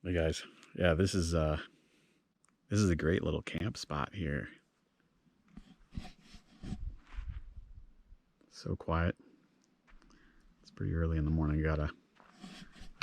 Hey guys, yeah, this is a great little camp spot here. So quiet. It's pretty early in the morning. I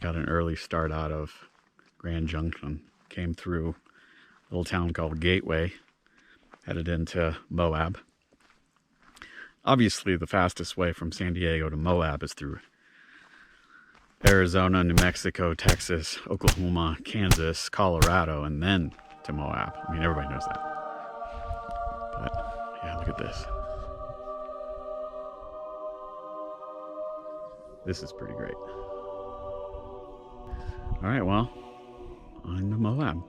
got an early start out of Grand Junction. Came through a little town called Gateway, headed into Moab. Obviously, the fastest way from San Diego to Moab is through Arizona, New Mexico, Texas, Oklahoma, Kansas, Colorado, and then to Moab. I mean, everybody knows that. But yeah, look at this. This is pretty great. All right, well, on to Moab.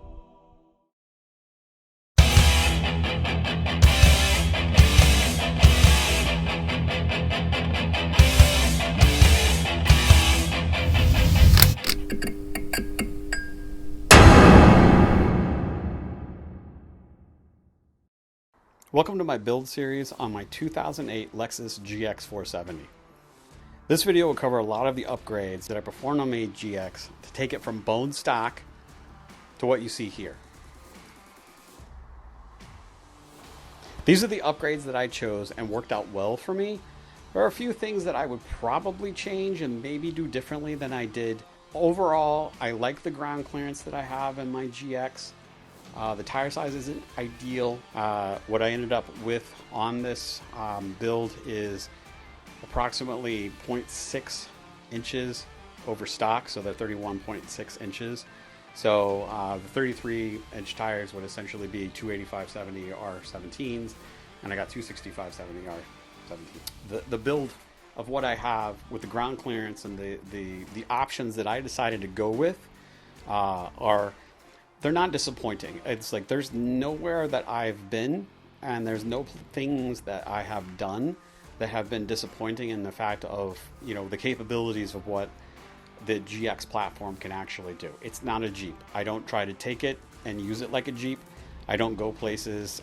Welcome to my build series on my 2008 Lexus GX470. This video will cover a lot of the upgrades that I performed on my GX to take it from bone stock to what you see here. These are the upgrades that I chose and worked out well for me. There are a few things that I would probably change and maybe do differently than I did. Overall, I like the ground clearance that I have in my GX. The tire size isn't ideal. What I ended up with on this build is approximately 0.6 inches over stock, so they're 31.6 inches. So the 33-inch tires would essentially be 285/70 R17s, and I got 265/70 R17s. The build of what I have with the ground clearance and the options that I decided to go with they're not disappointing. It's like there's nowhere that I've been and there's no things that I have done that have been disappointing in the fact of, you know, the capabilities of what the GX platform can actually do. It's not a Jeep. I don't try to take it and use it like a Jeep. I don't go places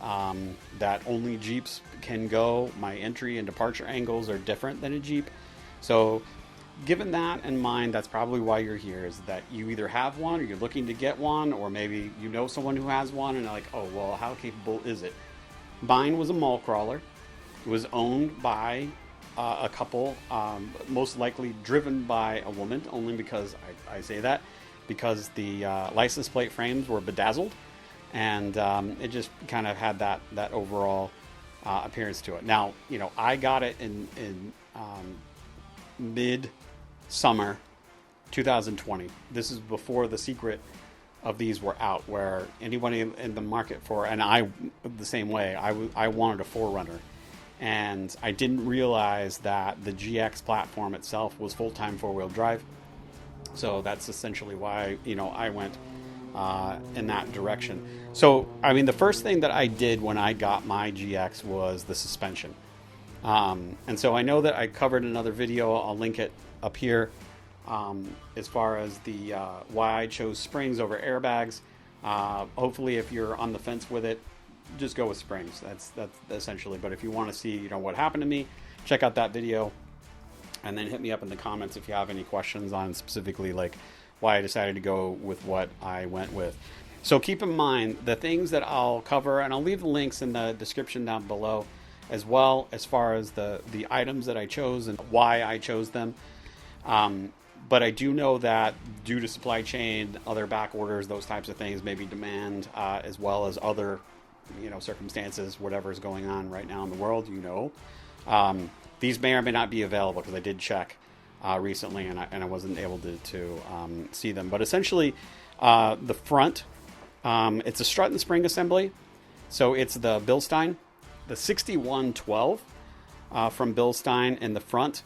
that only Jeeps can go. My entry and departure angles are different than a Jeep. So given that in mind, that's probably why you're here, is that you either have one or you're looking to get one, or maybe you know someone who has one and you're like, oh, well, how capable is it? Mine was a mall crawler. It was owned by a couple, most likely driven by a woman, only because I say that, because the license plate frames were bedazzled, and it just kind of had that overall appearance to it. Now, you know, I got it in mid-summer 2020. This is before the secret of these were out, where anybody in the market for, and I the same way, I wanted a 4Runner, and I didn't realize that the GX platform itself was full-time 4-wheel drive. So that's essentially why, you know, I went in that direction. So, I mean, the first thing that I did when I got my GX was the suspension. And so I know that I covered another video, I'll link it up here, as far as the why I chose springs over airbags. Hopefully, if you're on the fence with it, just go with springs. That's essentially. But if you want to see, you know, what happened to me, check out that video, and then hit me up in the comments if you have any questions on specifically like why I decided to go with what I went with. So keep in mind the things that I'll cover, and I'll leave the links in the description down below, as well as far as the items that I chose and why I chose them. But I do know that due to supply chain, other back orders, those types of things, maybe demand, as well as other, you know, circumstances, whatever is going on right now in the world, you know, these may or may not be available, because I did check recently and I wasn't able to see them. But essentially, the front, it's a strut and spring assembly. So it's the Bilstein, the 6112 from Bilstein in the front.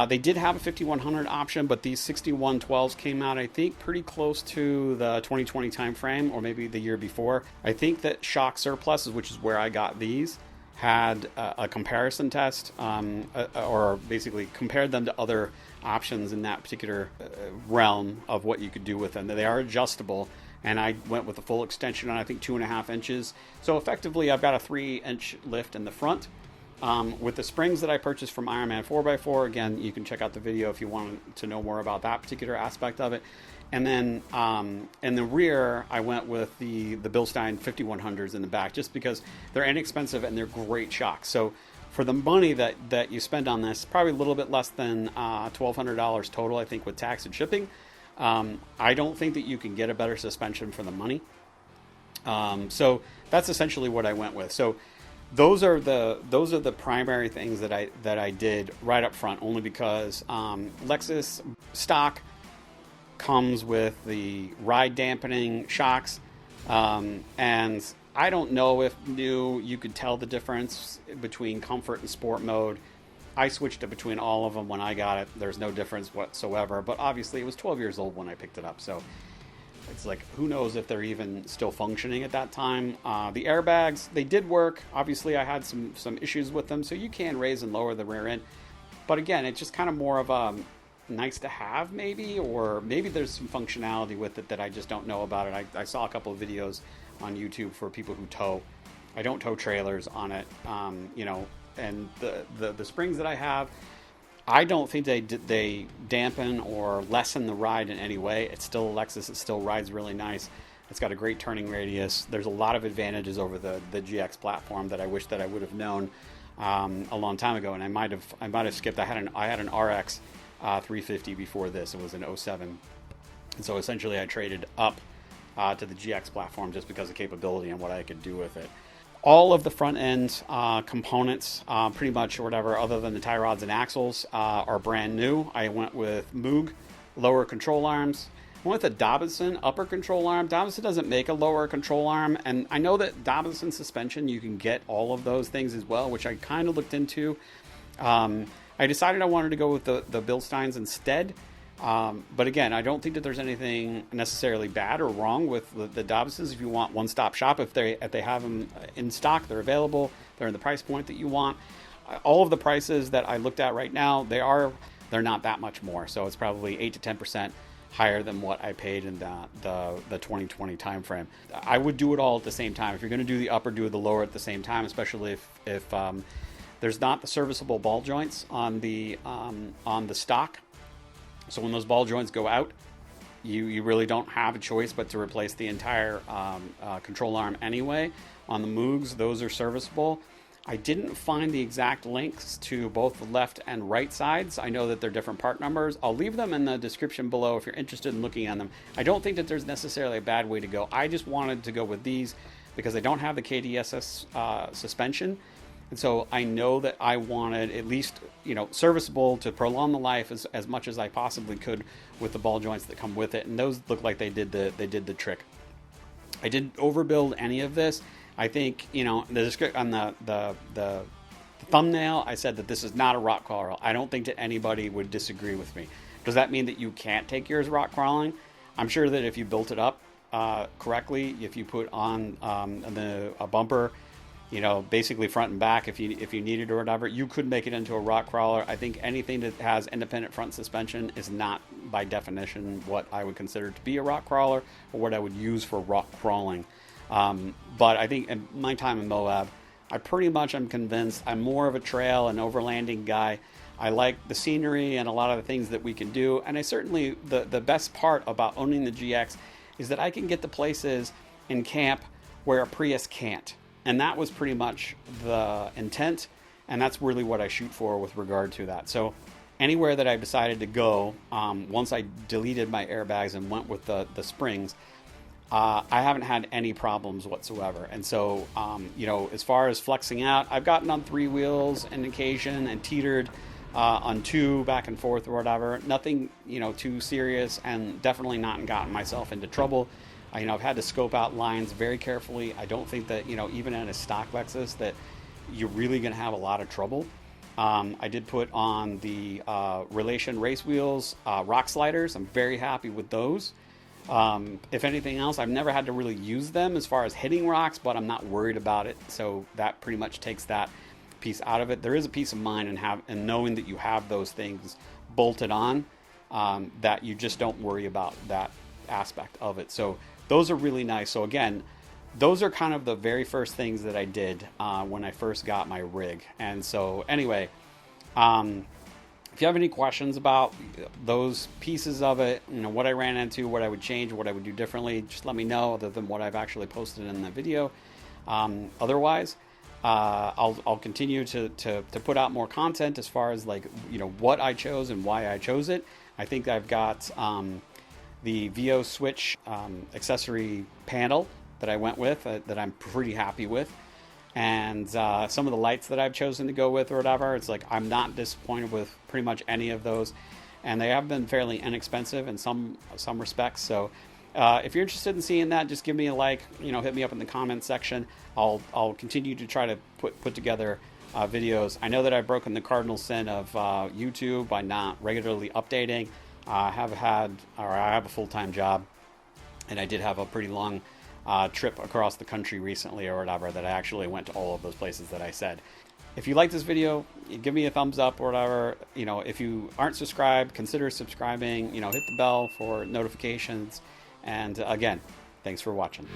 They did have a 5100 option, but these 6112s came out, I think, pretty close to the 2020 timeframe, or maybe the year before. I think that Shock Surplus, which is where I got these, had a comparison test, or basically compared them to other options in that particular realm of what you could do with them. They are adjustable, and I went with a full extension on, I think, 2.5 inches. So effectively, I've got a 3-inch lift in the front. With the springs that I purchased from Ironman 4x4, again, you can check out the video if you want to know more about that particular aspect of it. And then in the rear, I went with the Bilstein 5100s in the back, just because they're inexpensive and they're great shocks. So for the money that you spend on this, probably a little bit less than $1,200 total, I think, with tax and shipping. I don't think that you can get a better suspension for the money. So that's essentially what I went with. So those are the primary things that I did right up front, only because Lexus stock comes with the ride dampening shocks, and I don't know if new you could tell the difference between comfort and sport mode. I switched it between all of them when I got it. There's no difference whatsoever, but obviously it was 12 years old when I picked it up, so it's like, who knows if they're even still functioning at that time. The airbags, they did work. Obviously I had some issues with them, so you can raise and lower the rear end, but again, it's just kind of more of a nice to have, maybe, or maybe there's some functionality with it that I just don't know about it. I saw a couple of videos on YouTube for people who tow. I don't tow trailers on it, and the springs that I have, I don't think they dampen or lessen the ride in any way. It's still a Lexus. It still rides really nice. It's got a great turning radius. There's a lot of advantages over the GX platform that I wish that I would have known a long time ago, and I might have skipped. I had an RX 350 before this. It was an '07, and so essentially I traded up to the GX platform just because of capability and what I could do with it. All of the front end components, pretty much, or whatever, other than the tie rods and axles, are brand new. I went with Moog lower control arms. I went with a Dobinson upper control arm. Dobinson doesn't make a lower control arm, and I know that Dobinson suspension, you can get all of those things as well, which I kind of looked into. I decided I wanted to go with the Bilsteins instead. But again, I don't think that there's anything necessarily bad or wrong with the Dobinsons. If you want one-stop shop, if they have them in stock, they're available. They're in the price point that you want. All of the prices that I looked at right now, they're not that much more. So it's probably 8 to 10% higher than what I paid in the 2020 timeframe. I would do it all at the same time. If you're going to do the upper, do the lower at the same time, especially if there's not the serviceable ball joints on the stock. So when those ball joints go out, you really don't have a choice but to replace the entire control arm anyway. On the Moogs, those are serviceable. I didn't find the exact links to both the left and right sides. I know that they're different part numbers. I'll leave them in the description below if you're interested in looking at them. I don't think that there's necessarily a bad way to go. I just wanted to go with these because I don't have the KDSS suspension. And so I know that I wanted at least, serviceable to prolong the life as much as I possibly could with the ball joints that come with it. And those look like they did the trick. I didn't overbuild any of this. I think, on the thumbnail, I said that this is not a rock crawler. I don't think that anybody would disagree with me. Does that mean that you can't take yours rock crawling? I'm sure that if you built it up correctly, if you put on a bumper, basically front and back, if you needed or whatever, you could make it into a rock crawler. I think anything that has independent front suspension is not, by definition, what I would consider to be a rock crawler or what I would use for rock crawling. But I think in my time in Moab, I pretty much am convinced I'm more of a trail and overlanding guy. I like the scenery and a lot of the things that we can do. And I certainly, the best part about owning the GX is that I can get to places in camp where a Prius can't. And that was pretty much the intent, and that's really what I shoot for with regard to that. So anywhere that I decided to go, once I deleted my airbags and went with the springs, I haven't had any problems whatsoever. And so, as far as flexing out, I've gotten on 3 wheels on occasion and teetered on 2 back and forth or whatever. Nothing, too serious, and definitely not gotten myself into trouble. I've had to scope out lines very carefully. I don't think that, even in a stock Lexus, that you're really going to have a lot of trouble. I did put on the Relation race wheels, rock sliders. I'm very happy with those. If anything else, I've never had to really use them as far as hitting rocks, but I'm not worried about it. So that pretty much takes that piece out of it. There is a peace of mind in knowing that you have those things bolted on, that you just don't worry about that aspect of it. So those are really nice. So again, those are kind of the very first things that I did when I first got my rig. And so anyway, If you have any questions about those pieces of it, you know, what I ran into, what I would change, what I would do differently, just let me know, other than what I've actually posted in the video. Otherwise, I'll continue to put out more content as far as, like, you know, what I chose and why I chose it. I think I've got the VO switch accessory panel that I went with that I'm pretty happy with. And some of the lights that I've chosen to go with or whatever, it's like I'm not disappointed with pretty much any of those. And they have been fairly inexpensive in some respects. So if you're interested in seeing that, just give me a like, you know, hit me up in the comment section. I'll continue to try to put together videos. I know that I've broken the cardinal sin of YouTube by not regularly updating. I have a full-time job, and I did have a pretty long trip across the country recently or whatever, that I actually went to all of those places that I said. If you like this video, give me a thumbs up or whatever. You know, if you aren't subscribed, consider subscribing. You know, hit the bell for notifications. And again, thanks for watching.